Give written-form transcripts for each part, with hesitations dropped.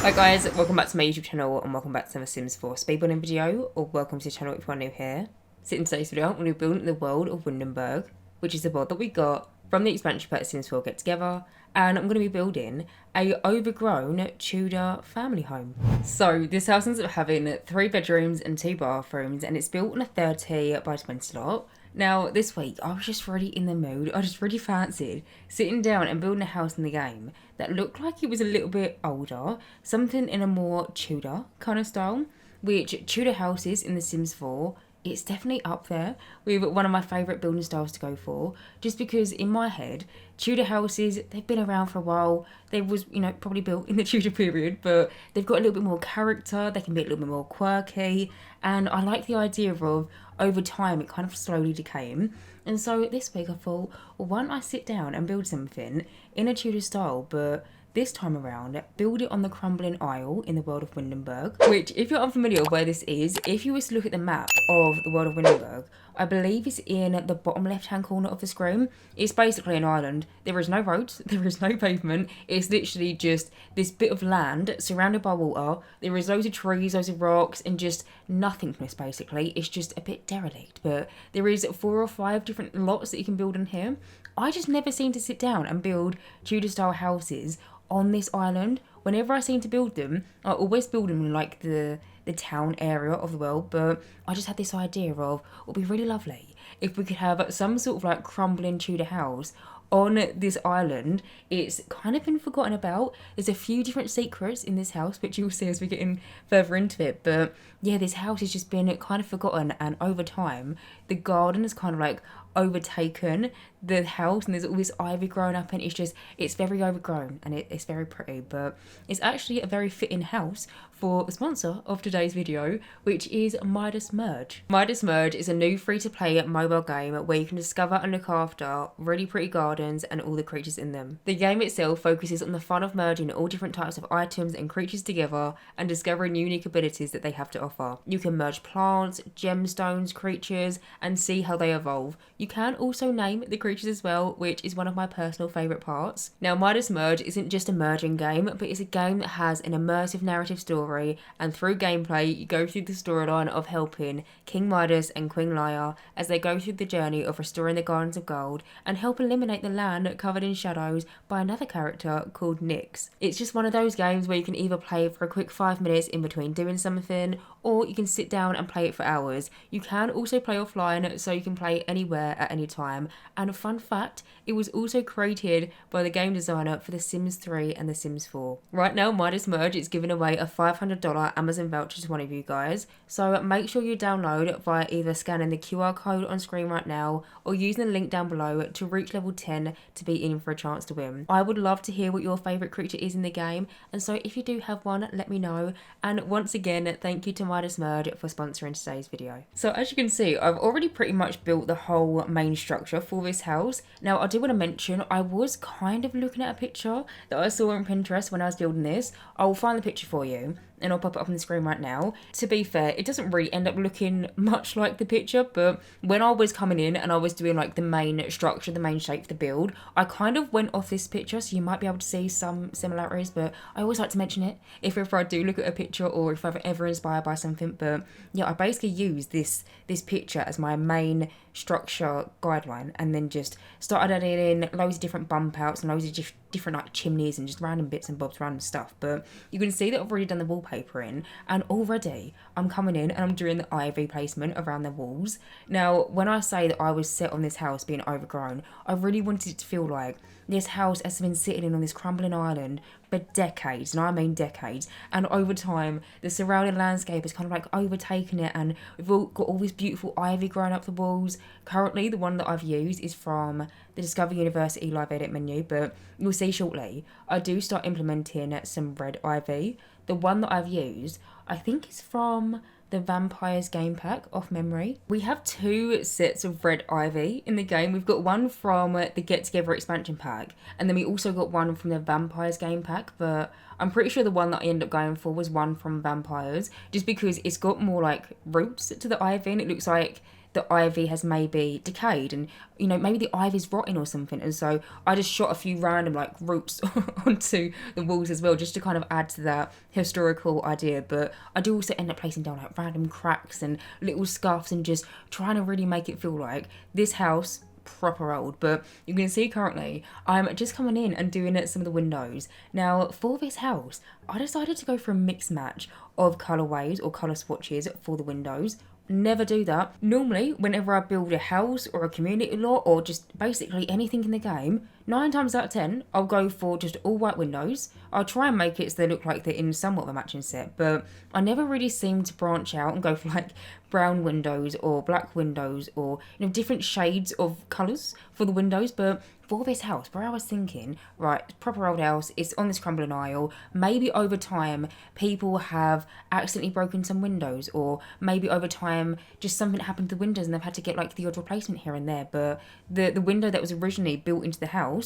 Hi guys, welcome back to my YouTube channel and welcome back to the Sims 4 speedrunning video, or welcome to the channel if you are new here. So in today's video, I'm going to be building the world of Windenburg, which is the world that we got from the expansion pack Sims 4 Get Together, and I'm going to be building a overgrown Tudor family home. So this house ends up having 3 bedrooms and 2 bathrooms, and it's built on a 30 by 20 lot. Now, this week, I was just really in the mood. I just really fancied sitting down and building a house in the game that looked like it was a little bit older, something in a more Tudor kind of style, which Tudor houses in The Sims 4, it's definitely up there with one of my favourite building styles to go for, just because in my head, Tudor houses, they've been around for a while. They was, probably built in the Tudor period, but they've got a little bit more character. They can be a little bit more quirky. And I like the idea of, over time, it kind of slowly decaying. And so this week I thought, well, why don't I sit down and build something in a Tudor style, but this time around, build it on the crumbling isle in the world of Windenburg, which, if you're unfamiliar with where this is, if you was to look at the map of the world of Windenburg, I believe it's in the bottom left-hand corner of the screen. It's basically an island. There is no roads, there is no pavement. It's literally just this bit of land surrounded by water. There is loads of trees, loads of rocks, and just nothingness, basically. It's just a bit derelict, but there is 4 or 5 different lots that you can build in here. I just never seem to sit down and build Tudor-style houses on this island. Whenever I seem to build them, I always build them in like the town area of the world, but I just had this idea of, it would be really lovely if we could have some sort of like crumbling Tudor house on this island. It's kind of been forgotten about. There's a few different secrets in this house, which you'll see as we get in further into it, but yeah, this house has just been kind of forgotten, and over time the garden has kind of like overtaken the house, and there's all this ivy growing up, and it's very overgrown, and it's very pretty, but it's actually a very fitting house for the sponsor of today's video, which is Midas Merge. Midas Merge is a new free-to-play mobile game where you can discover and look after really pretty gardens and all the creatures in them. The game itself focuses on the fun of merging all different types of items and creatures together and discovering unique abilities that they have to offer. You can merge plants, gemstones, creatures, and see how they evolve. You can also name the creatures as well, which is one of my personal favourite parts. Now, Midas Merge isn't just a merging game, but it's a game that has an immersive narrative story, and through gameplay you go through the storyline of helping King Midas and Queen Lyra as they go through the journey of restoring the Gardens of Gold and help eliminate the land covered in shadows by another character called Nyx. It's just one of those games where you can either play for a quick 5 minutes in between doing something, or you can sit down and play it for hours. You can also play offline, so you can play anywhere at any time. And a fun fact, it was also created by the game designer for The Sims 3 and The Sims 4. Right now, Midas Merge is giving away a $500 Amazon voucher to one of you guys, so make sure you download via either scanning the QR code on screen right now or using the link down below to reach level 10 to be in for a chance to win. I would love to hear what your favourite creature is in the game, and so if you do have one, let me know. And once again, thank you to Midas Merge for sponsoring today's video. So as you can see, I've already pretty much built the whole main structure for this house. Now, I do want to mention, I was kind of looking at a picture that I saw on Pinterest when I was building this. I will find the picture for you and I'll pop it up on the screen right now. To be fair, it doesn't really end up looking much like the picture, but when I was coming in and I was doing like the main structure, the main shape for the build, I kind of went off this picture, so you might be able to see some similarities, but I always like to mention it if ever I do look at a picture or if I'm ever inspired by something. But yeah, I basically used this picture as my main structure guideline, and then just started adding in loads of different bump outs and loads of different like chimneys and just random bits and bobs, random stuff. But you can see that I've already done the wallpaper in, and already I'm coming in and I'm doing the ivy placement around the walls. Now, when I say that I was set on this house being overgrown, I really wanted it to feel like this house has been sitting in on this crumbling island for decades, and I mean decades, and over time the surrounding landscape has kind of like overtaken it, and we've all got all this beautiful ivy growing up the walls. Currently, the one that I've used is from the Discover University live edit menu, but you'll see shortly I do start implementing some red ivy. The one that I've used, I think, is from the Vampires game pack off memory. We have 2 sets of red ivy in the game. We've got one from the Get Together expansion pack, and then we also got one from the Vampires game pack, but I'm pretty sure the one that I ended up going for was one from Vampires, just because it's got more like roots to the ivy, and it looks like the ivy has maybe decayed, and maybe the ivy's rotting or something. And so I just shot a few random like roots onto the walls as well, just to kind of add to that historical idea. But I do also end up placing down like random cracks and little scuffs, and just trying to really make it feel like this house proper old. But you can see currently I'm just coming in and doing some of the windows. Now for this house, I decided to go for a mix match of colourways or colour swatches for the windows. Never do that. Normally, whenever I build a house or a community lot or just basically anything in the game, 9 times out of 10, I'll go for just all white windows. I'll try and make it so they look like they're in somewhat of a matching set, but I never really seem to branch out and go for like brown windows or black windows or different shades of colours for the windows. But for this house, where I was thinking, right, proper old house, it's on this crumbling aisle, maybe over time people have accidentally broken some windows, or maybe over time just something happened to the windows and they've had to get like the odd replacement here and there. But the window that was originally built into the house,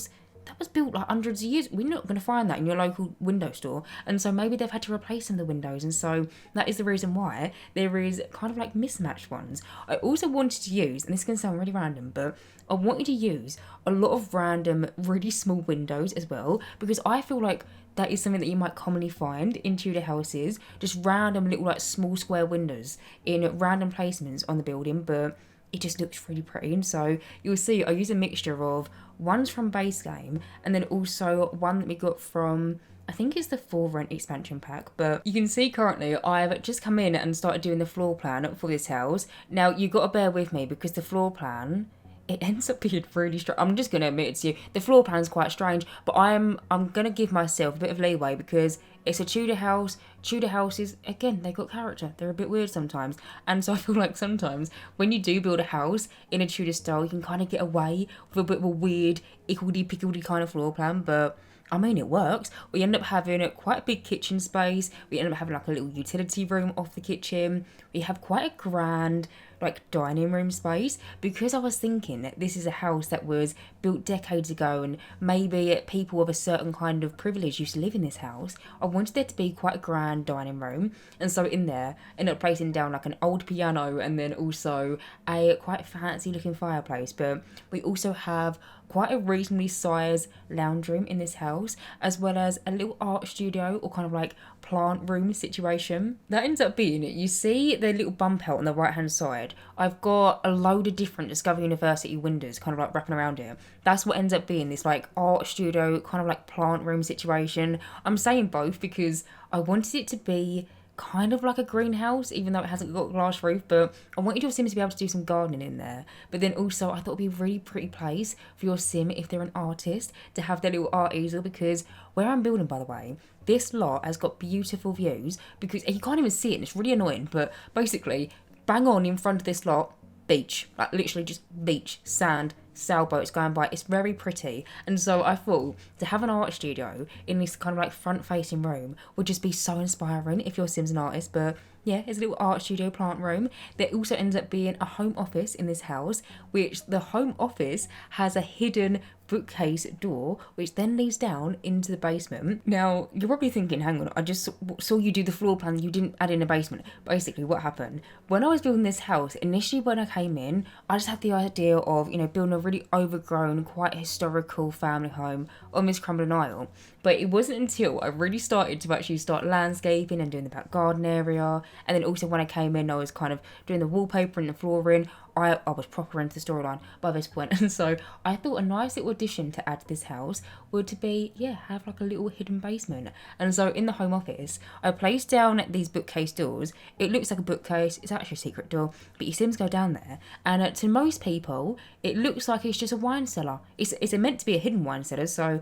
that was built like hundreds of years. We're not going to find that in your local window store. And so maybe they've had to replace some of the windows. And so that is the reason why there is kind of like mismatched ones. I also wanted to use, and this can sound really random, but I wanted to use a lot of random, really small windows as well, because I feel like that is something that you might commonly find in Tudor houses, just random little like small square windows in random placements on the building, but it just looks really pretty. And so you'll see I use a mixture of ones from base game and then also one that we got from, I think it's the For Rent expansion pack. But you can see currently I've just come in and started doing the floor plan for this house. Now you've got to bear with me because the floor plan, it ends up being really strange. I'm just going to admit it to you, the floor plan's quite strange, but I'm going to give myself a bit of leeway because it's a Tudor house. Tudor houses, again, they got character. They're a bit weird sometimes. And so I feel like sometimes when you do build a house in a Tudor style, you can kind of get away with a bit of a weird, ickledy-pickledy kind of floor plan. But I mean, it works. We end up having quite a big kitchen space. We end up having like a little utility room off the kitchen. We have quite a grand like dining room space, because I was thinking that this is a house that was built decades ago and maybe people of a certain kind of privilege used to live in this house. I wanted there to be quite a grand dining room, and so in there I ended up placing down like an old piano and then also a quite fancy looking fireplace. But we also have quite a reasonably sized lounge room in this house, as well as a little art studio or kind of like plant room situation. That ends up being it. You see the little bump out on the right hand side, I've got a load of different Discovery University windows kind of like wrapping around here. That's what ends up being this like art studio kind of like plant room situation. I'm saying both because I wanted it to be kind of like a greenhouse, even though it hasn't got a glass roof, but I wanted your Sims to be able to do some gardening in there. But then also I thought it'd be a really pretty place for your Sim, if they're an artist, to have their little art easel, because where I'm building, by the way, this lot has got beautiful views, because you can't even see it and it's really annoying, but basically bang on in front of this lot, beach, like literally just beach, sand, sailboats going by. It's very pretty. And so I thought to have an art studio in this kind of like front facing room would just be so inspiring if your Sim's an artist. But yeah, it's a little art studio plant room. There also ends up being a home office in this house, which the home office has a hidden bookcase door, which then leads down into the basement. Now, you're probably thinking, hang on, I just saw you do the floor plan, you didn't add in a basement. Basically, what happened, when I was building this house, initially when I came in, I just had the idea of, building a really overgrown, quite historical family home on this crumbling aisle. But it wasn't until I really started to actually start landscaping and doing the back garden area, and then also when I came in, I was kind of doing the wallpaper and the flooring. I was proper into the storyline by this point. And so I thought a nice little addition to add to this house would to be, have like a little hidden basement. And so in the home office, I placed down these bookcase doors. It looks like a bookcase. It's actually a secret door, but your Sims go down there. And to most people, it looks like it's just a wine cellar. It's meant to be a hidden wine cellar. So,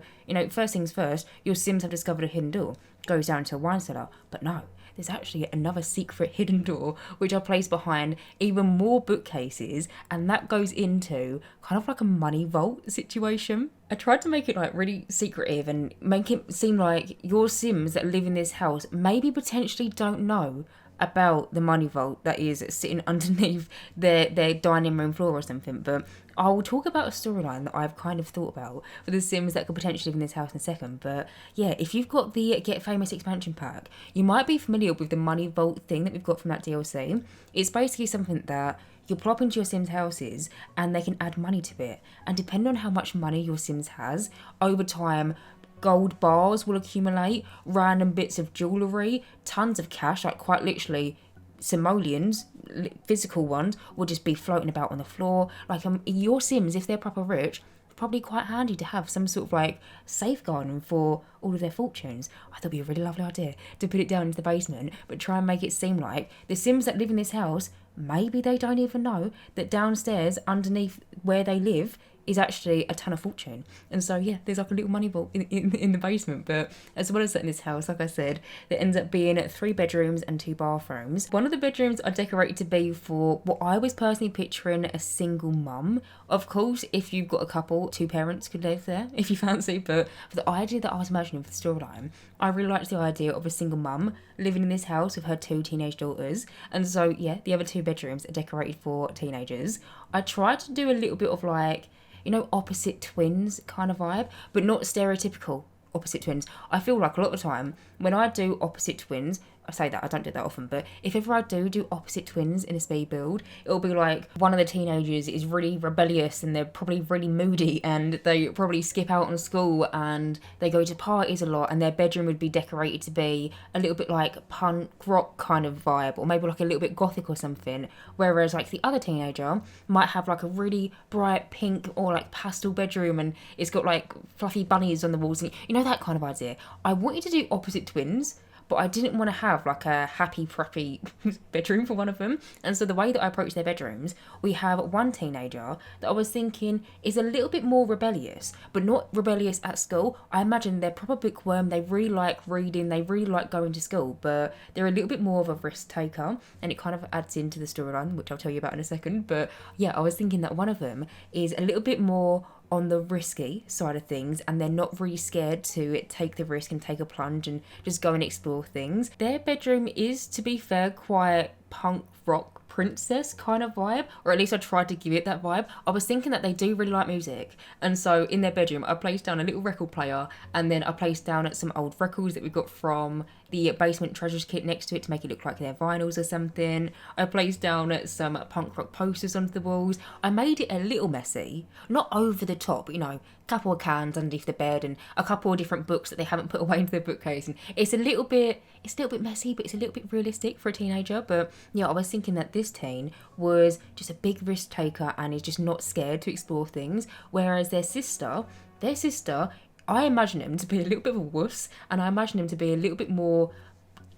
first things first, your Sims have discovered a hidden door. Goes down to a wine cellar. But no, there's actually another secret hidden door which I placed behind even more bookcases, and that goes into kind of like a money vault situation. I tried to make it like really secretive and make it seem like your Sims that live in this house maybe potentially don't know about the money vault that is sitting underneath their dining room floor or something, but I'll talk about a storyline that I've kind of thought about for the Sims that could potentially live in this house in a second. But yeah, if you've got the Get Famous expansion pack, you might be familiar with the money vault thing that we've got from that DLC. It's basically something that you plop into your Sims houses and they can add money to it. And depending on how much money your Sims has, over time, gold bars will accumulate, random bits of jewellery, tons of cash, like quite literally simoleons, physical ones, will just be floating about on the floor. Like your Sims, if they're proper rich, probably quite handy to have some sort of like safeguarding for all of their fortunes. I thought it'd be a really lovely idea to put it down into the basement, but try and make it seem like the Sims that live in this house, maybe they don't even know that downstairs underneath where they live is actually a ton of fortune. And so yeah, there's like a little money vault in the basement. But as well as that, in this house, like I said, there ends up being 3 bedrooms and 2 bathrooms. One of the bedrooms are decorated to be for what I was personally picturing a single mum. Of course, if you've got a couple, 2 parents could live there if you fancy, but for the idea that I was imagining for the storyline, I really liked the idea of a single mum living in this house with her 2 teenage daughters. And so yeah, the other 2 bedrooms are decorated for teenagers. I tried to do a little bit of like, you know, opposite twins kind of vibe, but not stereotypical opposite twins. I feel like a lot of the time when I do opposite twins, I say that, I don't do that often, but if ever I do opposite twins in a speed build, it'll be like one of the teenagers is really rebellious and they're probably really moody and they probably skip out on school and they go to parties a lot, and their bedroom would be decorated to be a little bit like punk rock kind of vibe, or maybe like a little bit gothic or something, whereas like the other teenager might have like a really bright pink or like pastel bedroom and it's got like fluffy bunnies on the walls, and you know, that kind of idea. I wanted to do opposite twins, but I didn't want to have like a happy preppy bedroom for one of them. And so the way that I approach their bedrooms, we have one teenager that I was thinking is a little bit more rebellious, but not rebellious at school. I imagine they're proper bookworm, they really like reading, they really like going to school, but they're a little bit more of a risk taker, and it kind of adds into the storyline, which I'll tell you about in a second. But yeah, I was thinking that one of them is a little bit more on the risky side of things, and they're not really scared to take the risk and take a plunge and just go and explore things. Their bedroom is, to be fair, quite punk rock princess kind of vibe, or at least I tried to give it that vibe. I was thinking that they do really like music, and so in their bedroom I placed down a little record player, and then I placed down some old records that we got from the basement treasures kit next to it to make it look like they're vinyls or something. I placed down some punk rock posters onto the walls. I made it a little messy, not over the top, you know, a couple of cans underneath the bed and a couple of different books that they haven't put away into their bookcase, and it's a little bit messy, but it's a little bit realistic for a teenager. But yeah, I was thinking that this teen was just a big risk taker and is just not scared to explore things, whereas their sister, I imagine him to be a little bit of a wuss, and I imagine him to be a little bit more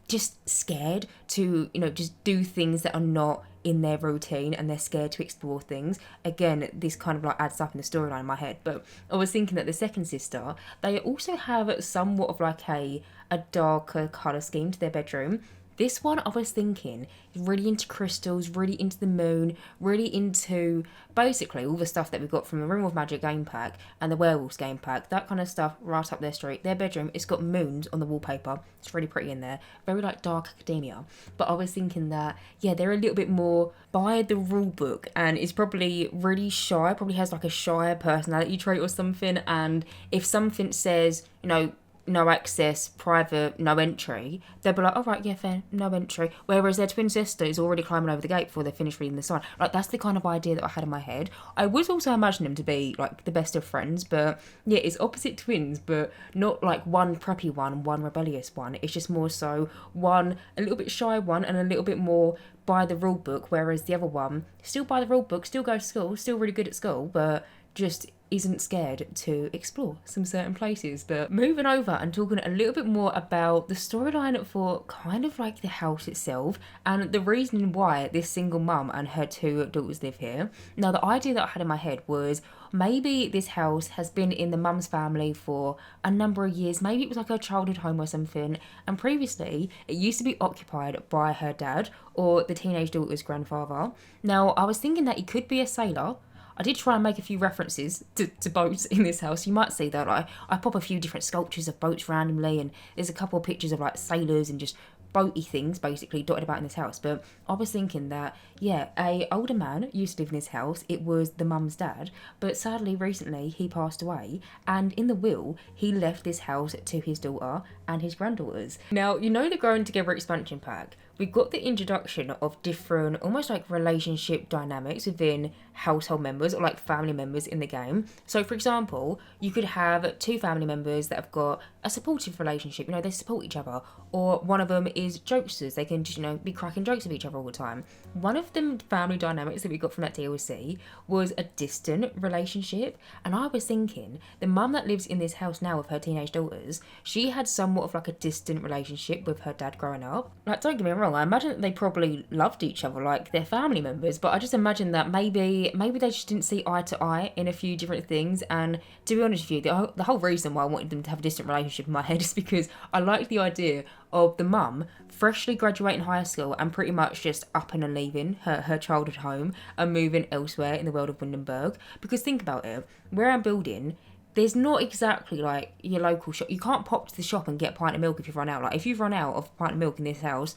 just scared to, you know, just do things that are not in their routine, and they're scared to explore things. Again, this kind of like adds up in the storyline in my head, but I was thinking that the second sister, they also have somewhat of like a darker colour scheme to their bedroom. This one, I was thinking, is really into crystals, really into the moon, really into basically all the stuff that we got from the Room of Magic game pack and the Werewolves game pack, that kind of stuff right up their street. Their bedroom, it's got moons on the wallpaper. It's really pretty in there. Very like dark academia. But I was thinking that, yeah, they're a little bit more by the rule book and is probably really shy, probably has like a shy personality trait or something. And if something says, you know, no access, private, no entry, they'll be like, all right, yeah, fair, no entry. Whereas their twin sister is already climbing over the gate before they finish reading the sign. Like, that's the kind of idea that I had in my head. I was also imagining them to be like the best of friends, but yeah, it's opposite twins, but not like one preppy one, one rebellious one. It's just more so one a little bit shy one and a little bit more by the rule book, whereas the other one still by the rule book, still goes to school, still really good at school, but just isn't scared to explore some certain places. But moving over and talking a little bit more about the storyline for kind of like the house itself and the reason why this single mum and her 2 daughters live here. Now, the idea that I had in my head was maybe this house has been in the mum's family for a number of years. Maybe it was like her childhood home or something, and previously it used to be occupied by her dad or the teenage daughter's grandfather. Now, I was thinking that he could be a sailor. I did try and make a few references to boats in this house. You might see that I pop a few different sculptures of boats randomly, and there's a couple of pictures of like sailors and just boaty things basically dotted about in this house. But I was thinking that, yeah, a older man used to live in this house. It was the mum's dad, but sadly recently he passed away, and in the will he left this house to his daughter and his granddaughters. Now, you know the Growing Together expansion pack? We got the introduction of different, almost like relationship dynamics within household members or like family members in the game. So, for example, you could have two family members that have got a supportive relationship, you know, they support each other, or one of them is jokesters, they can just, you know, be cracking jokes with each other all the time. One of the family dynamics that we got from that DLC was a distant relationship, and I was thinking the mum that lives in this house now with her teenage daughters, she had somewhat of like a distant relationship with her dad growing up. Like, don't get me wrong, I imagine that they probably loved each other like they're family members, but I just imagine that maybe they just didn't see eye to eye in a few different things. And to be honest with you, the whole reason why I wanted them to have a distant relationship in my head is because I like the idea of the mum freshly graduating high school and pretty much just upping and leaving her childhood home and moving elsewhere in the world of Windenburg. Because think about it, where I'm building, there's not exactly like your local shop. You can't pop to the shop and get a pint of milk if you've run out. Like, if you've run out of a pint of milk in this house,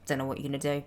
don't know what you're going to do.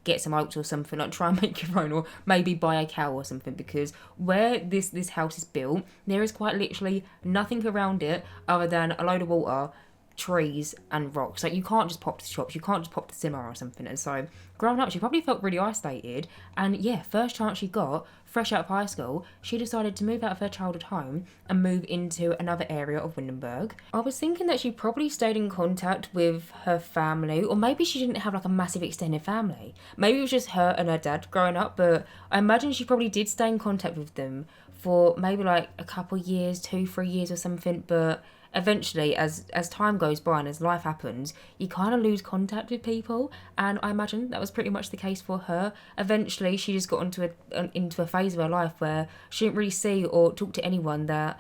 Get some oats or something, like try and make your own, or maybe buy a cow or something, because where this house is built, there is quite literally nothing around it other than a load of water, trees and rocks. Like, you can't just pop to the shops, you can't just pop to the cinema or something. And so growing up, she probably felt really isolated, and yeah, first chance she got fresh out of high school, she decided to move out of her childhood home and move into another area of Windenburg. I was thinking that she probably stayed in contact with her family, or maybe she didn't have like a massive extended family. Maybe it was just her and her dad growing up, but I imagine she probably did stay in contact with them for maybe like a couple years, 2-3 years or something. But eventually, as time goes by and as life happens, you kind of lose contact with people, and I imagine that was pretty much the case for her. Eventually, she just got into a phase of her life where she didn't really see or talk to anyone that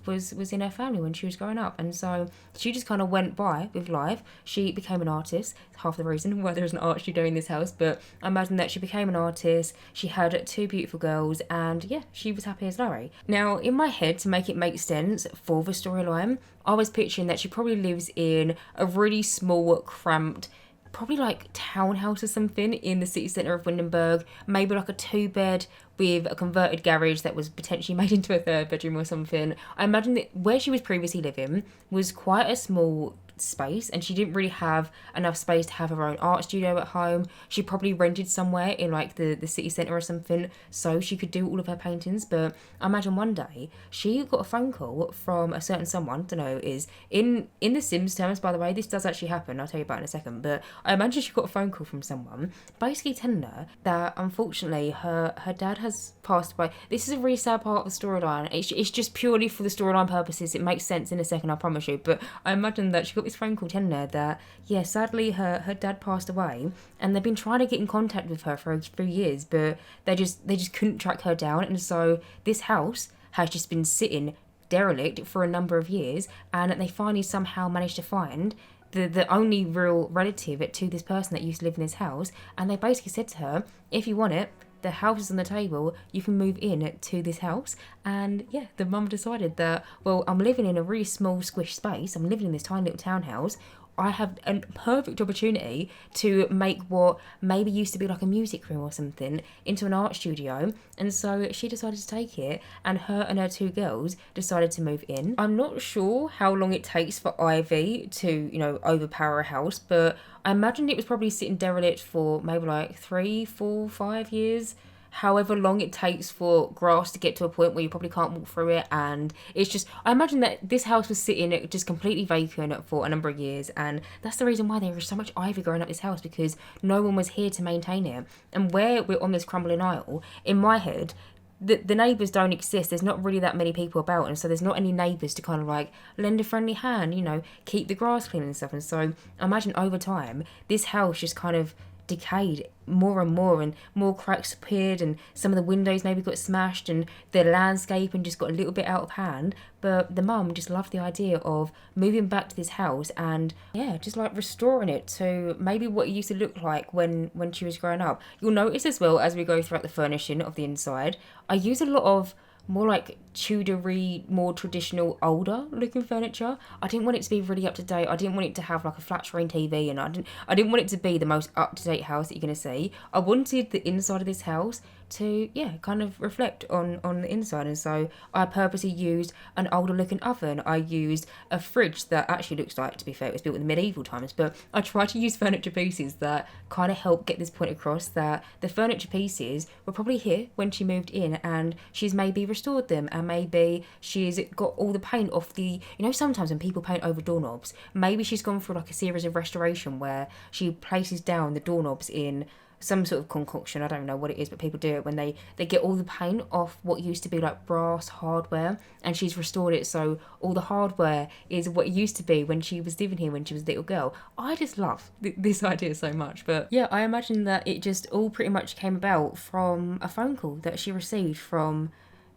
was in her family when she was growing up, and so she just kind of went by with life. She became an artist. Half the reason why there is an art studio in this house, but I imagine that she became an artist. She had 2 beautiful girls, and she was happy as Larry. Now, in my head, to make it make sense for the storyline, I was picturing that she probably lives in a really small, cramped, probably like townhouse or something in the city centre of Windenburg, maybe like a 2-bed with a converted garage that was potentially made into a 3rd bedroom or something. I imagine that where she was previously living was quite a small space, and she didn't really have enough space to have her own art studio at home. She probably rented somewhere in like the city centre or something so she could do all of her paintings. But I imagine one day she got a phone call from a certain someone, don't know who it is, in the Sims terms, by the way, this does actually happen, I'll tell you about it in a second, but I imagine she got a phone call from someone basically telling her that unfortunately her dad has passed away. This is a really sad part of the storyline. It's just purely for the storyline purposes. It makes sense in a second, I promise you, but I imagine that she got this phone call telling her that sadly her dad passed away, and they've been trying to get in contact with her for a few years, but they just couldn't track her down. And so this house has just been sitting derelict for a number of years, and they finally somehow managed to find the only real relative to this person that used to live in this house. And they basically said to her, if you want it, the house is on the table, you can move in to this house. And the mum decided that, well, I'm living in a really small squish space, I'm living in this tiny little townhouse, I have a perfect opportunity to make what maybe used to be like a music room or something into an art studio. And so she decided to take it, and her and her 2 girls decided to move in. I'm not sure how long it takes for Ivy to, overpower a house, but I imagined it was probably sitting derelict for maybe like 3, 4, 5 years. However long it takes for grass to get to a point where you probably can't walk through it. And it's just, I imagine that this house was sitting just completely vacant for a number of years, and that's the reason why there was so much ivy growing up this house, because no one was here to maintain it. And where we're on this crumbling aisle, in my head, the neighbours don't exist. There's not really that many people about, and so there's not any neighbours to kind of like lend a friendly hand, keep the grass clean and stuff. And so I imagine over time this house just kind of decayed more and more cracks appeared, and some of the windows maybe got smashed, and the landscaping just got a little bit out of hand. But the mum just loved the idea of moving back to this house and just like restoring it to maybe what it used to look like when she was growing up. You'll notice as well, as we go throughout the furnishing of the inside, I use a lot of more like Tudory, more traditional, older looking furniture. I didn't want it to be really up to date. I didn't want it to have like a flat screen TV, and I didn't want it to be the most up to date house that you're gonna see. I wanted the inside of this house to kind of reflect on the inside, and so I purposely used an older looking oven. I used a fridge that actually looks like, to be fair, it was built in the medieval times, but I tried to use furniture pieces that kind of help get this point across that the furniture pieces were probably here when she moved in, and she's maybe restored them, and maybe she's got all the paint off the, sometimes when people paint over doorknobs, maybe she's gone through like a series of restoration where she places down the doorknobs in some sort of concoction. I don't know what it is, but people do it when they get all the paint off what used to be like brass hardware, and she's restored it so all the hardware is what it used to be when she was living here when she was a little girl. I just love this idea so much. But yeah, I imagine that it just all pretty much came about from a phone call that she received from,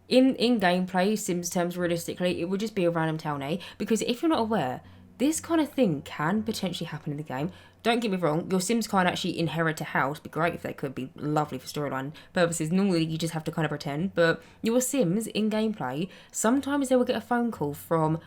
in gameplay Sims terms, realistically it would just be a random townie, because if you're not aware, this kind of thing can potentially happen in the game. Don't get me wrong, your Sims can't actually inherit a house. Be great if they could, be lovely for storyline purposes. Normally you just have to kind of pretend, but your Sims in gameplay, sometimes they will get a phone call from,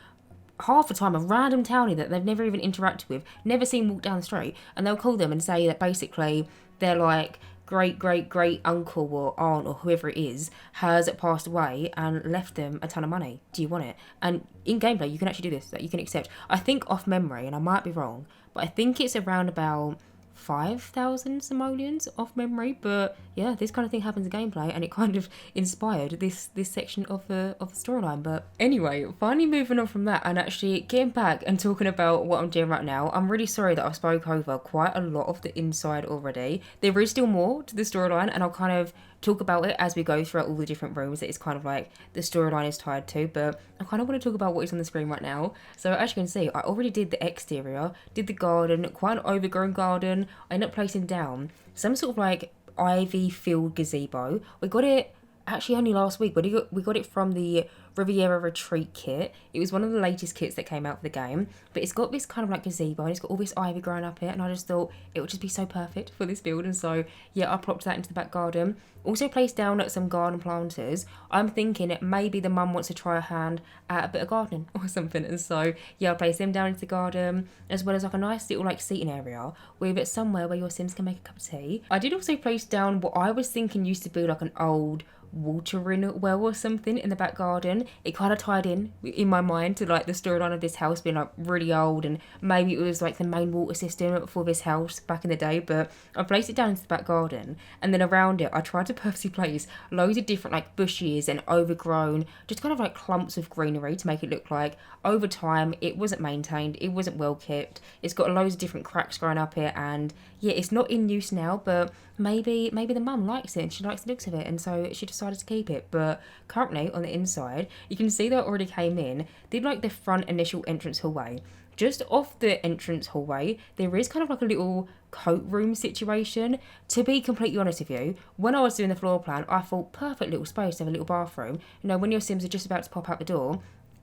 half the time, a random townie that they've never even interacted with, never seen walk down the street, and they'll call them and say that basically they're like great uncle or aunt or whoever it is has passed away and left them a ton of money. Do you want it? And in gameplay you can actually do this, that you can accept, I think off memory, and I might be wrong, but I think it's around about 5,000 simoleons off memory. But yeah, this kind of thing happens in gameplay, and it kind of inspired this section of the storyline. But anyway, finally moving on from that and actually getting back and talking about what I'm doing right now. I'm really sorry that I spoke over quite a lot of the inside already. There is still more to the storyline, and I'll kind of talk about it as we go throughout all the different rooms that it's kind of like the storyline is tied to, but I kind of want to talk about what is on the screen right now. So as you can see, I already did the exterior, did the garden, quite an overgrown garden. I ended up placing down some sort of like ivy filled gazebo. We got it actually only last week, but we got it from the Riviera Retreat Kit. It was one of the latest kits that came out for the game, but it's got this kind of like gazebo, and it's got all this ivy growing up it, and I just thought it would just be so perfect for this build, and so yeah, I plopped that into the back garden. Also placed down some garden planters. I'm thinking maybe the mum wants to try her hand at a bit of gardening or something, and so yeah, I placed them down into the garden, as well as like a nice little like seating area with it somewhere where your Sims can make a cup of tea. I did also place down what I was thinking used to be like an old watering well or something in the back garden. It kind of tied in my mind to like the storyline of this house being like really old, and maybe it was like the main water system for this house back in the day. But I placed it down into the back garden, and then around it I tried to purposely place loads of different like bushes and overgrown, just kind of like clumps of greenery to make it look like over time it wasn't maintained, it wasn't well kept. It's got loads of different cracks growing up here, and yeah, it's not in use now, but maybe the mum likes it and she likes the looks of it, and so she decided to keep it. But currently on the inside you can see that I already came in, did like the front initial entrance hallway. Just off the entrance hallway there is kind of like a little coat room situation. To be completely honest with you, when I was doing the floor plan, I thought perfect little space to have a little bathroom, when your Sims are just about to pop out the door,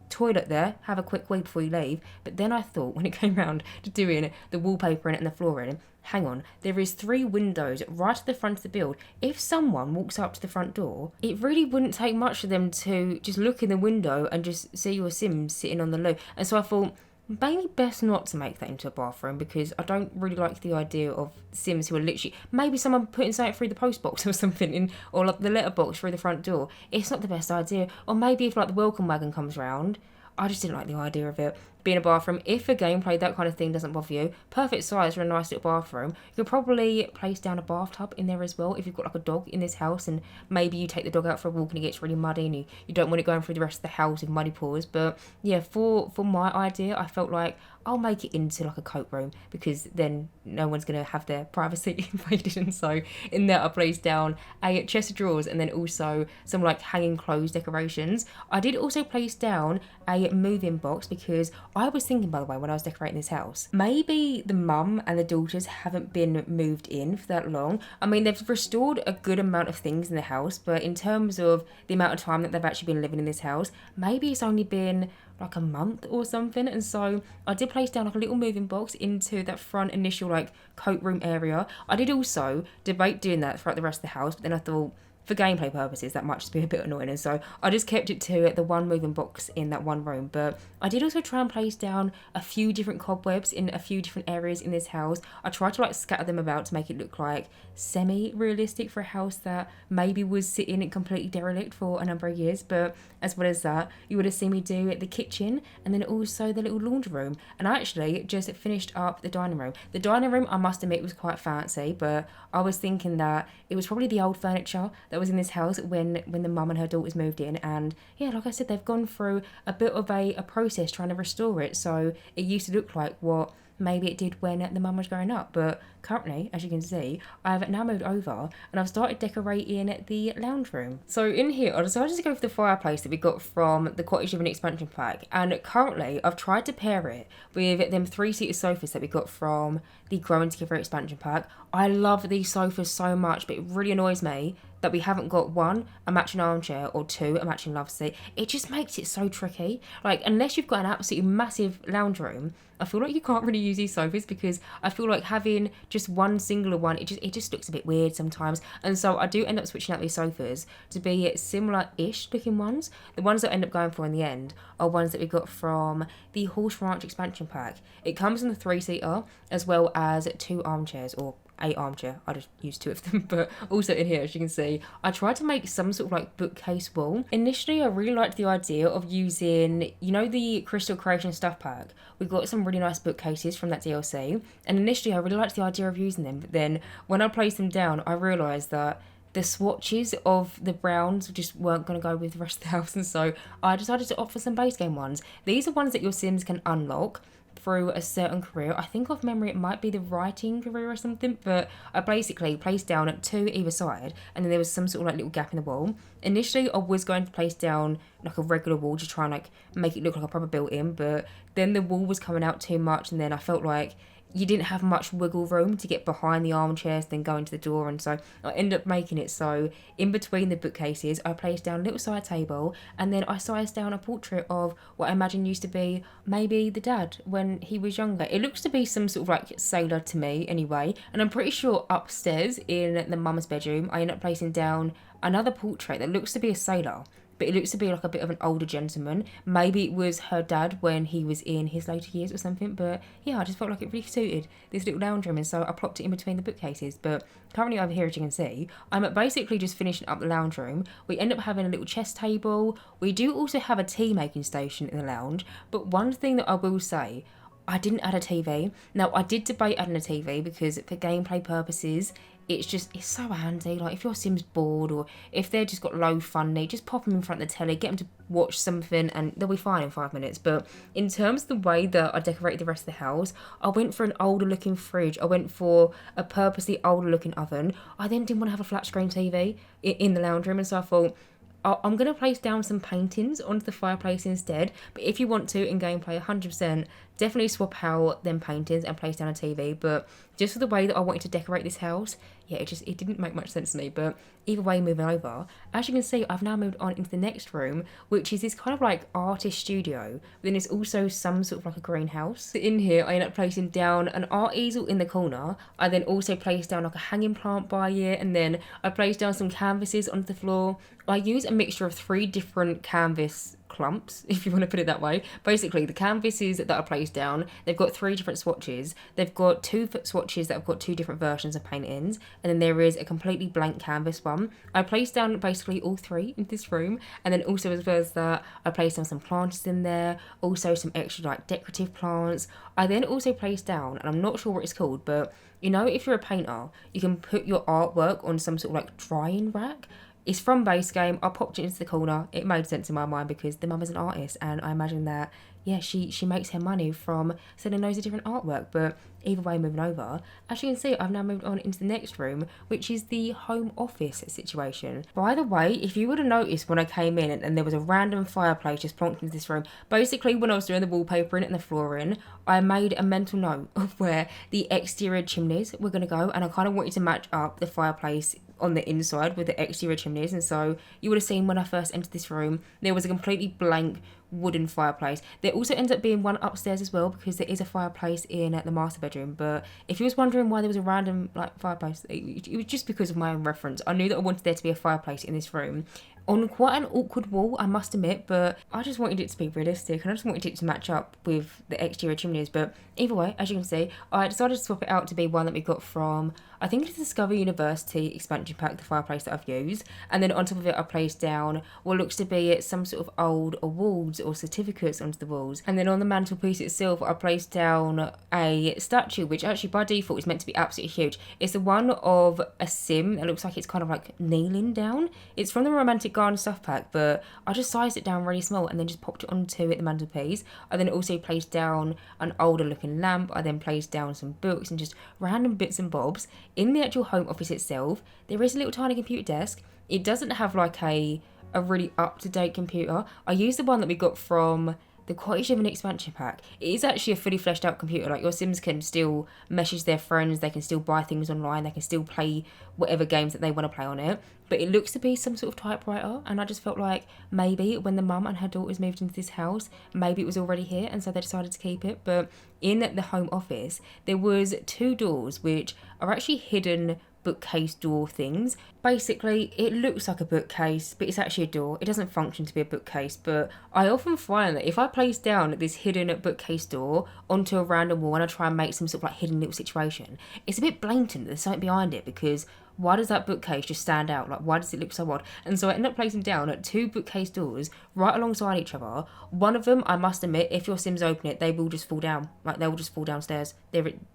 toilet there, have a quick wee before you leave. But then I thought, when it came round to doing the wallpaper and the flooring, hang on, there is 3 windows right at the front of the build. If someone walks up to the front door, it really wouldn't take much for them to just look in the window and just see your Sims sitting on the loo. And so I thought, maybe best not to make that into a bathroom, because I don't really like the idea of Sims who are literally, maybe someone putting something through the post box or something in, or like the letterbox through the front door. It's not the best idea. Or maybe if like the welcome wagon comes round, I just didn't like the idea of it being a bathroom. If for gameplay that kind of thing doesn't bother you, perfect size for a nice little bathroom. You could probably place down a bathtub in there as well if you've got like a dog in this house, and maybe you take the dog out for a walk and it gets really muddy and you don't want it going through the rest of the house with muddy paws. But yeah, for my idea, I felt like I'll make it into like a coat room, because then no one's going to have their privacy invaded. And so in there I placed down a chest of drawers, and then also some like hanging clothes decorations. I did also place down a move-in box, because I was thinking, by the way, when I was decorating this house, maybe the mum and the daughters haven't been moved in for that long. I mean, they've restored a good amount of things in the house, but in terms of the amount of time that they've actually been living in this house, maybe it's only been like a month or something. And so I did place down like a little moving box into that front initial like coat room area. I did also debate doing that throughout the rest of the house, but then I thought, for gameplay purposes, that might just be a bit annoying. And so I just kept it to the one moving box in that one room. But I did also try and place down a few different cobwebs in a few different areas in this house. I tried to like scatter them about to make it look like semi-realistic for a house that maybe was sitting completely derelict for a number of years. But as well as that, you would have seen me do the kitchen and then also the little laundry room. And I actually just finished up the dining room. The dining room, I must admit, was quite fancy, but I was thinking that it was probably the old furniture that was in this house when the mum and her daughters moved in. And yeah, like I said, they've gone through a bit of a process trying to restore it, so it used to look like what maybe it did when the mum was growing up. But currently, as you can see, I've now moved over and I've started decorating the lounge room. So in here, I decided to go for the fireplace that we got from the Cottage Living expansion pack, and currently I've tried to pair it with them 3-seater sofas that we got from the Growing Together expansion pack. I love these sofas so much, but it really annoys me that we haven't got 1, a matching armchair, or 2, a matching love seat. It just makes it so tricky. Like, unless you've got an absolutely massive lounge room, I feel like you can't really use these sofas, because I feel like having just one singular one, it just looks a bit weird sometimes. And so I do end up switching out these sofas to be similar-ish looking ones. The ones that I end up going for in the end are ones that we got from the Horse Ranch expansion pack. It comes in the 3-seater as well as 2 armchairs, or a armchair. I just used 2 of them. But also in here, as you can see, I tried to make some sort of like bookcase wall. Initially, I really liked the idea of using, you know, the Crystal Creation Stuff pack. We got some really nice bookcases from that DLC, and initially I really liked the idea of using them. But then when I placed them down, I realised that the swatches of the browns just weren't going to go with the rest of the house, and so I decided to opt for some base game ones. These are ones that your Sims can unlock through a certain career. I think off memory it might be the writing career or something, but I basically placed down at 2 either side, and then there was some sort of like little gap in the wall. Initially I was going to place down like a regular wall to try and like make it look like a proper built-in, but then the wall was coming out too much, and then I felt like you didn't have much wiggle room to get behind the armchairs, then go into the door, and so I ended up making it so in between the bookcases I placed down a little side table, and then I sized down a portrait of what I imagine used to be maybe the dad when he was younger. It looks to be some sort of like sailor to me anyway, and I'm pretty sure upstairs in the mum's bedroom I ended up placing down another portrait that looks to be a sailor, but it looks to be like a bit of an older gentleman. Maybe it was her dad when he was in his later years or something, but yeah, I just felt like it really suited this little lounge room, and so I plopped it in between the bookcases. But currently over here, as you can see, I'm basically just finishing up the lounge room. We end up having a little chess table. We do also have a tea making station in the lounge, but one thing that I will say, I didn't add a TV. Now, I did debate adding a TV because for gameplay purposes, it's so handy. Like, if your Sim's bored or if they're just got low funding, just pop them in front of the telly, get them to watch something, and they'll be fine in 5 minutes. But in terms of the way that I decorated the rest of the house, I went for an older looking fridge. I went for a purposely older looking oven. I then didn't want to have a flat screen TV in the lounge room, and so I thought, I'm going to place down some paintings onto the fireplace instead. But if you want to, in gameplay, 100%, definitely swap out them paintings and place down a TV. But just for the way that I wanted to decorate this house, yeah, it didn't make much sense to me. But either way, moving over, as you can see, I've now moved on into the next room, which is this kind of like artist studio. But then it's also some sort of like a greenhouse. So in here, I ended up placing down an art easel in the corner. I then also placed down like a hanging plant by it, and then I placed down some canvases onto the floor. I use a mixture of 3 different canvas clumps, if you want to put it that way. Basically, the canvases that I placed down, they've got 3 different swatches. They've got 2 swatches that have got 2 different versions of paint-ins, and then there is a completely blank canvas one. I placed down basically all 3 in this room, and then also as well as that, I placed down some plants in there, also some extra like decorative plants. I then also placed down, and I'm not sure what it's called, but you know, if you're a painter, you can put your artwork on some sort of like drying rack. It's from base game. I popped it into the corner. It made sense in my mind because the mum is an artist, and I imagine that, yeah, she makes her money from selling loads of different artwork. But either way, moving over, as you can see, I've now moved on into the next room, which is the home office situation. By the way, if you would have noticed when I came in and there was a random fireplace just plonked into this room, basically when I was doing the wallpapering and the flooring, I made a mental note of where the exterior chimneys were going to go, and I kind of wanted to match up the fireplace on the inside with the exterior chimneys, and so you would have seen when I first entered this room, there was a completely blank wooden fireplace. There also ends up being one upstairs as well, because there is a fireplace in the master bedroom. But if you was wondering why there was a random like fireplace, it was just because of my own reference. I knew that I wanted there to be a fireplace in this room on quite an awkward wall, I must admit, but I just wanted it to be realistic and I just wanted it to match up with the exterior chimneys. But either way, as you can see, I decided to swap it out to be one that we got from, I think it's the Discover University expansion pack, the fireplace that I've used. And then on top of it, I placed down what looks to be some sort of old awards or certificates onto the walls. And then on the mantelpiece itself, I placed down a statue, which actually by default is meant to be absolutely huge. It's the one of a sim that looks like it's kind of like kneeling down. It's from the Romantic Garden Stuff pack, but I just sized it down really small and then just popped it onto the mantelpiece. I then also placed down an older looking lamp. I then placed down some books and just random bits and bobs. In the actual home office itself, there is a little tiny computer desk. It doesn't have like a really up-to-date computer. I used the one that we got from the Cottage Living expansion pack. It is actually a fully fleshed out computer. Like, your Sims can still message their friends, they can still buy things online, they can still play whatever games that they want to play on it. But it looks to be some sort of typewriter, and I just felt like maybe when the mum and her daughters moved into this house, maybe it was already here, and so they decided to keep it. But in the home office, there was 2 doors which are actually hidden bookcase door things. Basically, it looks like a bookcase, but it's actually a door. It doesn't function to be a bookcase, but I often find that if I place down this hidden bookcase door onto a random wall and I try and make some sort of like hidden little situation, it's a bit blatant that there's something behind it, because why does that bookcase just stand out? Like, why does it look so odd? And so I end up placing down 2 bookcase doors right alongside each other. One of them, I must admit, if your Sims open it, they will just fall down. Like, they will just fall downstairs.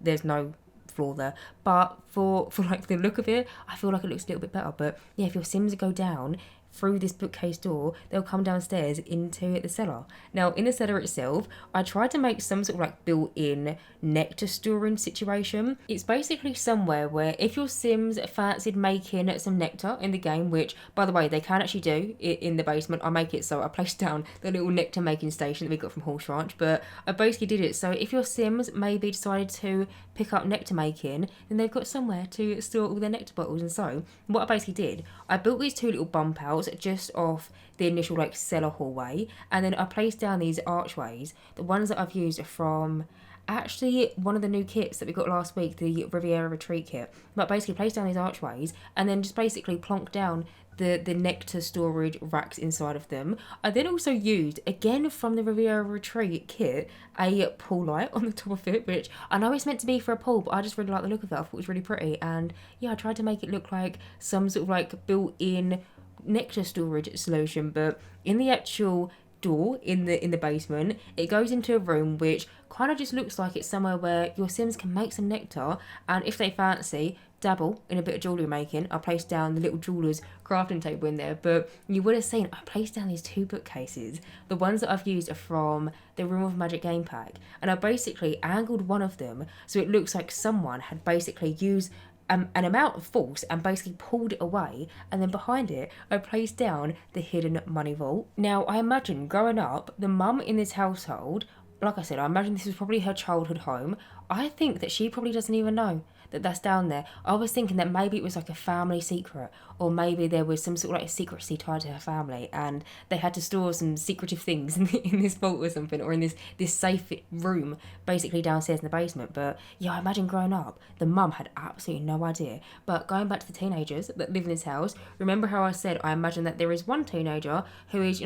There's no floor there, but for like the look of it, I feel like it looks a little bit better. But yeah, if your Sims go down through this bookcase door, they'll come downstairs into the cellar. Now, in the cellar itself, I tried to make some sort of like built-in nectar storing situation. It's basically somewhere where if your Sims fancied making some nectar in the game, which by the way they can actually do it in the basement, I make it so I placed down the little nectar making station that we got from Horse Ranch. But I basically did it so if your Sims maybe decided to pick up nectar making, then they've got somewhere to store all their nectar bottles. And so what I basically did, I built these 2 little bump outs just off the initial like cellar hallway, and then I placed down these archways. The ones that I've used are from actually one of the new kits that we got last week, the Riviera Retreat Kit. But basically placed down these archways and then just basically plonked down the nectar storage racks inside of them. I then also used, again from the Riviera Retreat Kit, a pool light on the top of it, which I know it's meant to be for a pool, but I just really like the look of it. I thought it was really pretty, and yeah, I tried to make it look like some sort of like built-in nectar storage solution. But in the actual door in the basement, it goes into a room which kind of just looks like it's somewhere where your Sims can make some nectar, and if they fancy, dabble in a bit of jewellery making. I placed down the little jeweller's crafting table in there. But you would have seen I placed down these 2 bookcases. The ones that I've used are from the Room of Magic game pack, and I basically angled one of them so it looks like someone had basically used an amount of force and basically pulled it away, and then behind it I placed down the hidden money vault. Now, I imagine growing up, the mum in this household, like I said, I imagine this was probably her childhood home. I think that she probably doesn't even know that that's down there. I was thinking that maybe it was like a family secret, or maybe there was some sort of like a secrecy tied to her family and they had to store some secretive things in this vault or something, or in this safe room basically downstairs in the basement. But yeah, I imagine growing up the mum had absolutely no idea. But going back to the teenagers that live in this house, remember how I said I imagine that there is one teenager who is,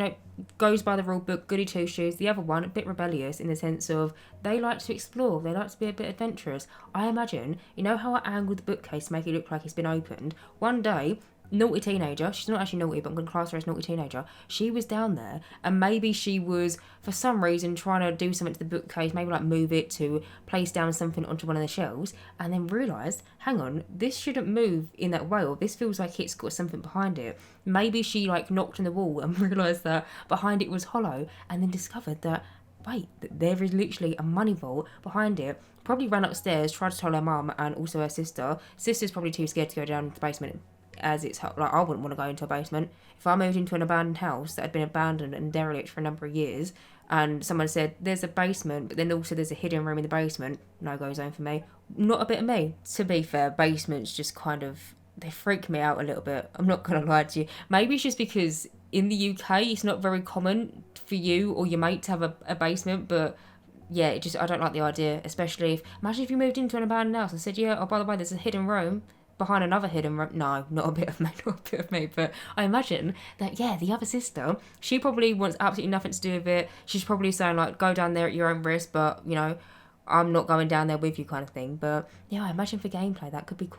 goes by the rule book, goody two shoes, the other one a bit rebellious in the sense of they like to explore, they like to be a bit adventurous. I imagine, how I angled the bookcase to make it look like it's been opened. One day, naughty teenager, she's not actually naughty, but I'm going to class her as naughty teenager, she was down there, and maybe she was, for some reason, trying to do something to the bookcase, maybe like move it to place down something onto one of the shelves, and then realised, hang on, this shouldn't move in that way, or this feels like it's got something behind it. Maybe she knocked on the wall and realised that behind it was hollow, and then discovered that, wait, there is literally a money vault behind it. Probably ran upstairs, tried to tell her mum and also her sister. Sister's probably too scared to go down to the basement, as it's like, I wouldn't want to go into a basement. If I moved into an abandoned house that had been abandoned and derelict for a number of years, and someone said there's a basement, but then also there's a hidden room in the basement, no go zone for me. Not a bit of me. To be fair, basements just kind of they freak me out a little bit. I'm not going to lie to you. Maybe it's just because in the UK, it's not very common for you or your mate to have a basement, but yeah, I don't like the idea, especially imagine if you moved into an abandoned house and said, yeah, oh, by the way, there's a hidden room behind another hidden room. No, not a bit of me, not a bit of me, but I imagine that, yeah, the other sister, she probably wants absolutely nothing to do with it. She's probably saying, like, go down there at your own risk, but, you know, I'm not going down there with you kind of thing. But, yeah, I imagine for gameplay, that could be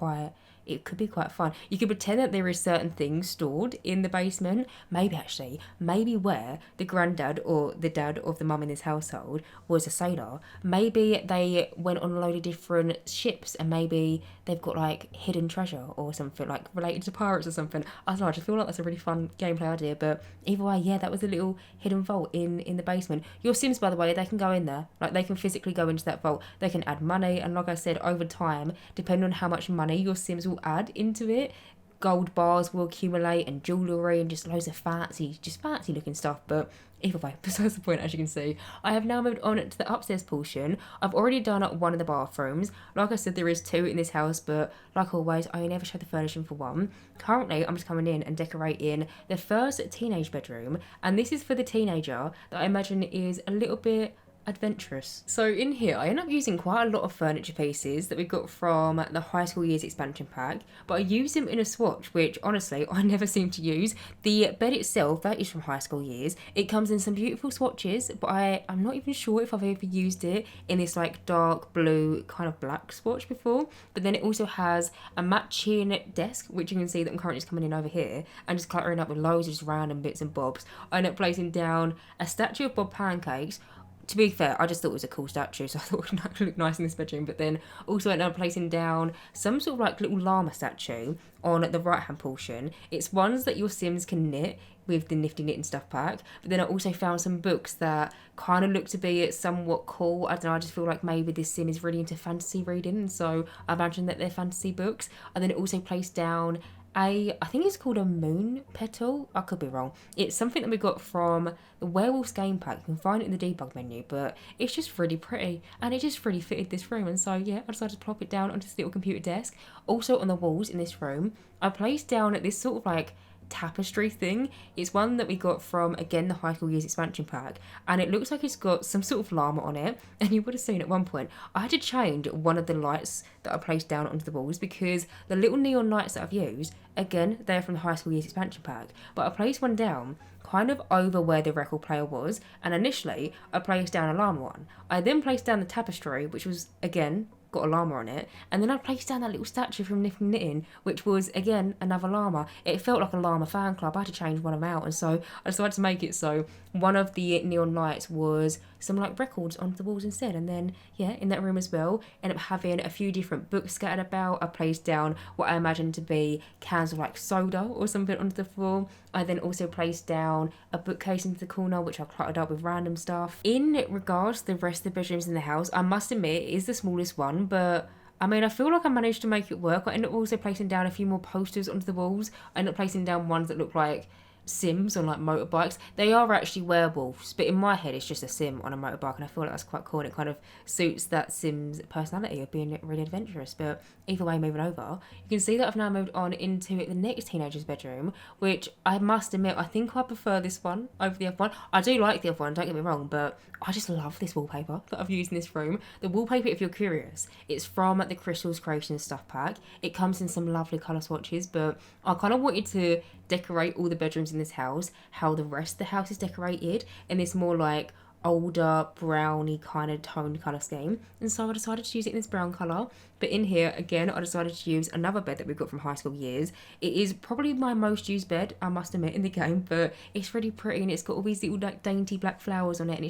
it could be quite fun. You could pretend that there is certain things stored in the basement. Maybe where the granddad or the dad of the mum in this household was a sailor. Maybe they went on a load of different ships and maybe they've got like hidden treasure or something like related to pirates or something. I don't know, I just feel like that's a really fun gameplay idea. But either way, yeah, that was a little hidden vault in the basement. Your Sims, by the way, they can go in there. Like they can physically go into that vault. They can add money, and like I said, over time, depending on how much money your Sims will add into it, gold bars will accumulate and jewellery and just loads of fancy looking stuff. But either way, besides the point, as you can see, I have now moved on to the upstairs portion. I've already done one of the bathrooms. Like I said, there is 2 in this house, but like always, I only ever show the furnishing for one. Currently, I'm just coming in and decorating the first teenage bedroom, and this is for the teenager that I imagine is a little bit adventurous. So in here I end up using quite a lot of furniture pieces that we got from the high school years expansion pack, but I use them in a swatch, which honestly I never seem to use. The bed itself, that is from high school years. It comes in some beautiful swatches, but I'm not even sure if I've ever used it in this like dark blue kind of black swatch before. But then it also has a matching desk, which you can see that I'm currently just coming in over here and just cluttering up with loads of just random bits and bobs. I end up placing down a statue of Bob Pancakes. To be fair, I just thought it was a cool statue, so I thought it would look nice in this bedroom. But then also ended up placing down some sort of like little llama statue on the right hand portion. It's ones that your Sims can knit with the Nifty Knit and Stuff pack. But then I also found some books that kind of look to be somewhat cool. I don't know, I just feel like maybe this Sim is really into fantasy reading, and so I imagine that they're fantasy books. And then it also placed down I think it's called a moon petal. I could be wrong. It's something that we got from the Werewolves game pack. You can find it in the debug menu, but it's just really pretty and it just really fitted this room. And so yeah, I decided to plop it down onto this little computer desk. Also on the walls in this room, I placed down this sort of like tapestry thing. It's one that we got from, again, the high school years expansion pack, and it looks like it's got some sort of llama on it. And you would have seen at one point I had to change one of the lights that I placed down onto the walls because the little neon lights that I've used, again, they're from the high school years expansion pack, but I placed one down kind of over where the record player was, and initially I placed down a llama one. I then placed down the tapestry, which was again got a llama on it, and then I placed down that little statue from Nifty Knitting, which was again another llama. It felt like a llama fan club. I had to change one of them out, and so I decided to make it so one of the neon lights was some like records onto the walls instead. And then yeah, in that room as well, end up having a few different books scattered about. I placed down what I imagined to be cans of like soda or something onto the floor. I then also placed down a bookcase into the corner, which I cluttered up with random stuff. In regards to the rest of the bedrooms in the house, I must admit it is the smallest one, but I mean, I feel like I managed to make it work. I ended up also placing down a few more posters onto the walls. I ended up placing down ones that look like Sims on like motorbikes. They are actually werewolves, but in my head it's just a Sim on a motorbike, and I feel like that's quite cool, and it kind of suits that Sim's personality of being really adventurous. But either way, moving over, you can see that I've now moved on into the next teenager's bedroom, which I must admit I think I prefer this one over the other one. I do like the other one, don't get me wrong, but I just love this wallpaper that I've used in this room. The wallpaper, if you're curious, it's from the Crystals Creations Stuff pack. It comes in some lovely colour swatches, but I kind of wanted to decorate all the bedrooms in this house how the rest of the house is decorated, in this more like older browny kind of toned colour scheme, and so I decided to use it in this brown colour. But in here again, I decided to use another bed that we got from high school years. It is probably my most used bed, I must admit, in the game, but it's really pretty and it's got all these little like dainty black flowers on it, and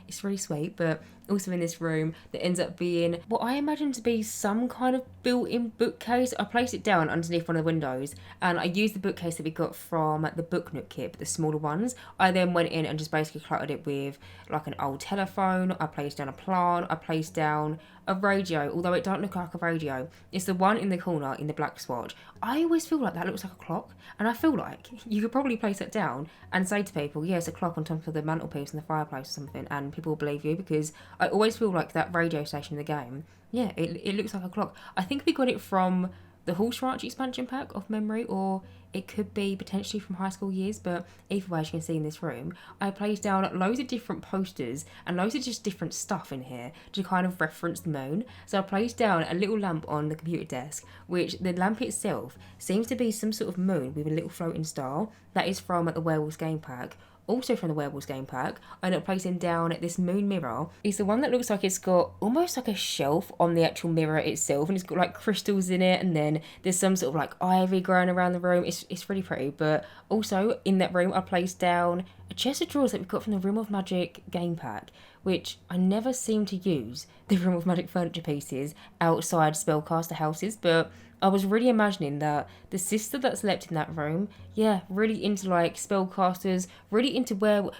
it's really sweet. But also in this room that ends up being what I imagine to be some kind of built-in bookcase. I placed it down underneath one of the windows, and I used the bookcase that we got from the Nook Kit, but the smaller ones. I then went in and just basically cluttered it with like an old telephone. I placed down a plant. I placed down a radio, although it don't look like a radio. It's the one in the corner in the black swatch. I always feel like that looks like a clock, and I feel like you could probably place that down and say to people, yeah, it's a clock on top of the mantelpiece in the fireplace or something, and people will believe you, because I always feel like that radio station in the game, yeah, it looks like a clock. I think we got it from the Horse Ranch expansion pack off memory, or it could be potentially from high school years, but either way, as you can see in this room, I placed down loads of different posters and loads of just different stuff in here to kind of reference the moon. So I placed down a little lamp on the computer desk, which the lamp itself seems to be some sort of moon with a little floating star. That is from the Werewolves game pack. Also from the Werewolves game pack, I ended up placing down this moon mirror. It's the one that looks like it's got almost like a shelf on the actual mirror itself, and it's got like crystals in it, and then there's some sort of like ivy growing around the room. It's really pretty. But also in that room I placed down a chest of drawers that we got from the Room of Magic game pack, which I never seem to use the Room of Magic furniture pieces outside spellcaster houses, but I was really imagining that the sister that slept in that room, yeah, really into like spellcasters, really into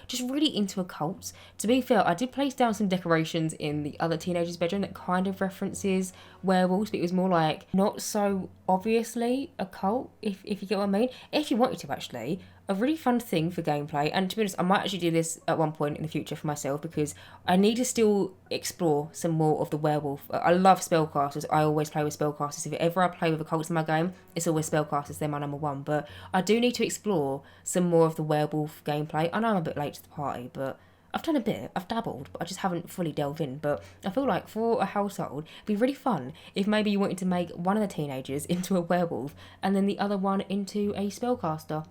just really into occults. To be fair, I did place down some decorations in the other teenager's bedroom that kind of references werewolves, but it was more like not so obviously occult, if you get what I mean. If you wanted to, actually, a really fun thing for gameplay, and to be honest, I might actually do this at one point in the future for myself, because I need to still explore some more of the werewolf. I love spellcasters. I always play with spellcasters. If ever I play with occults in my game, it's always spellcasters. They're my number one. But I do need to explore some more of the werewolf gameplay. I know I'm a bit late to the party, but I've done a bit, I've dabbled, but I just haven't fully delved in. But I feel like for a household, it'd be really fun if maybe you wanted to make one of the teenagers into a werewolf and then the other one into a spellcaster.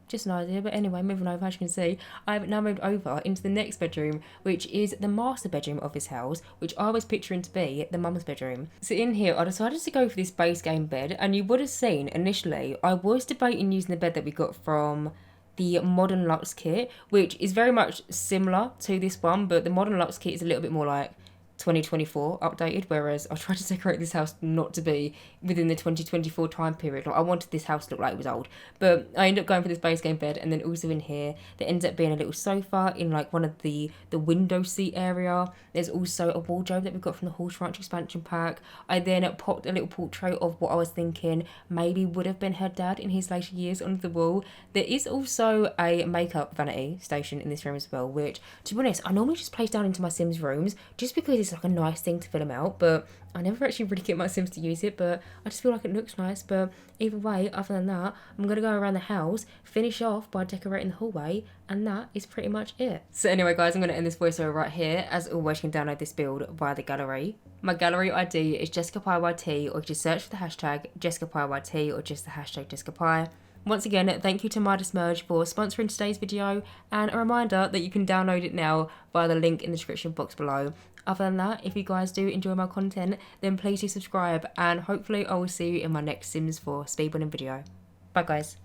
Just an idea. But anyway, moving over, as you can see, I've now moved over into the next bedroom, which is the master bedroom of this house, which I was picturing to be the mum's bedroom. So in here, I decided to go for this base game bed, and you would have seen initially I was debating using the bed that we got from the modern Luxe Kit, which is very much similar to this one, but the modern Luxe Kit is a little bit more like 2024 updated, whereas I tried to decorate this house not to be within the 2024 time period. Like, I wanted this house to look like it was old, but I ended up going for this base game bed. And then also in here there ends up being a little sofa in like one of the window seat area. There's also a wardrobe that we got from the Horse Ranch expansion pack. I then popped a little portrait of what I was thinking maybe would have been her dad in his later years onto the wall. There is also a makeup vanity station in this room as well, which, to be honest, I normally just place down into my Sims rooms just because it's like a nice thing to fill them out, but I never actually really get my Sims to use it, but I just feel like it looks nice. But either way, other than that, I'm going to go around the house, finish off by decorating the hallway, and that is pretty much it. So anyway guys, I'm going to end this voiceover right here. As always, you can download this build via the gallery. My gallery ID is JessicapieYT, or just search for the hashtag JessicapieYT or just the hashtag Jessicapie. Once again, thank you to Midas Merge for sponsoring today's video, and a reminder that you can download it now via the link in the description box below. Other than that, if you guys do enjoy my content, then please do subscribe, and hopefully I will see you in my next Sims 4 speedrunning video. Bye guys.